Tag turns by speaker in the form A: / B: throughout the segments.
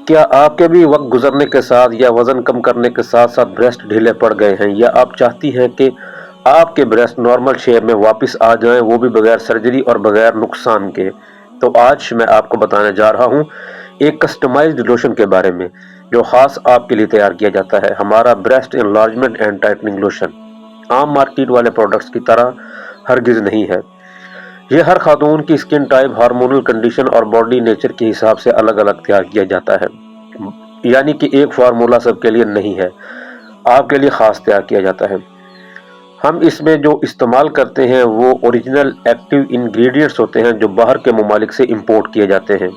A: کیا آپ کے بھی وقت گزرنے کے ساتھ یا وزن کم کرنے کے ساتھ ساتھ بریسٹ ڈھیلے پڑ گئے ہیں، یا آپ چاہتی ہیں کہ آپ کے بریسٹ نارمل شیپ میں واپس آ جائیں، وہ بھی بغیر سرجری اور بغیر نقصان کے؟ تو آج میں آپ کو بتانے جا رہا ہوں ایک کسٹمائزڈ لوشن کے بارے میں جو خاص آپ کے لیے تیار کیا جاتا ہے، ہمارا breast enlargement and tightening lotion عام مارکیٹ والے پروڈکٹس کی طرح ہرگز نہیں ہے۔ یہ ہر خاتون کی اسکن ٹائپ، ہارمونل کنڈیشن اور باڈی نیچر کے حساب سے الگ الگ تیار کیا جاتا ہے، یعنی کہ ایک فارمولا سب کے لیے نہیں ہے، آپ کے لیے خاص تیار کیا جاتا ہے۔ ہم اس میں جو استعمال کرتے ہیں وہ اوریجنل ایکٹیو انگریڈینٹس ہوتے ہیں جو باہر کے ممالک سے امپورٹ کیے جاتے ہیں،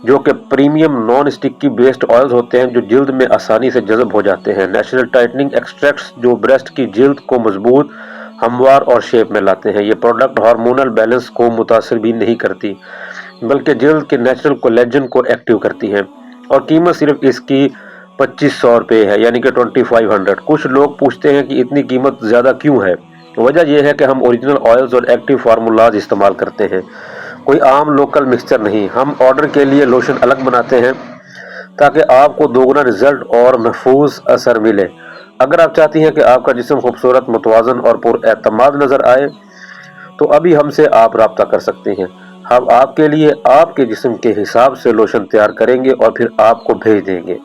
A: جو کہ premium naan sticky based oils ہوتے ہیں جو جلد میں آسانی سے جذب ہو جاتے ہیں، نیچرل ٹائٹننگ ایکسٹریکٹس جو بریسٹ کی جلد کو مضبوط، ہموار اور شیپ میں لاتے ہیں۔ یہ پروڈکٹ ہارمونل بیلنس کو متاثر بھی نہیں کرتی بلکہ جلد کے نیچرل کولیجن کو ایکٹیو کرتی ہیں، اور قیمت صرف اس کی 2500 روپے ہے، یعنی کہ 2500۔ کچھ لوگ پوچھتے ہیں کہ اتنی قیمت زیادہ کیوں ہے؟ وجہ یہ ہے کہ ہم اوریجنل آئلز اور ایکٹیو فارمولاز استعمال کرتے ہیں، کوئی عام لوکل مکسچر نہیں۔ ہم آرڈر کے لیے لوشن الگ بناتے ہیں تاکہ آپ کو دوگنا رزلٹ اور محفوظ اثر ملے۔ اگر آپ چاہتی ہیں کہ آپ کا جسم خوبصورت، متوازن اور پر اعتماد نظر آئے تو ابھی ہم سے آپ رابطہ کر سکتے ہیں۔ ہم آپ کے لیے آپ کے جسم کے حساب سے لوشن تیار کریں گے اور پھر آپ کو بھیج دیں گے۔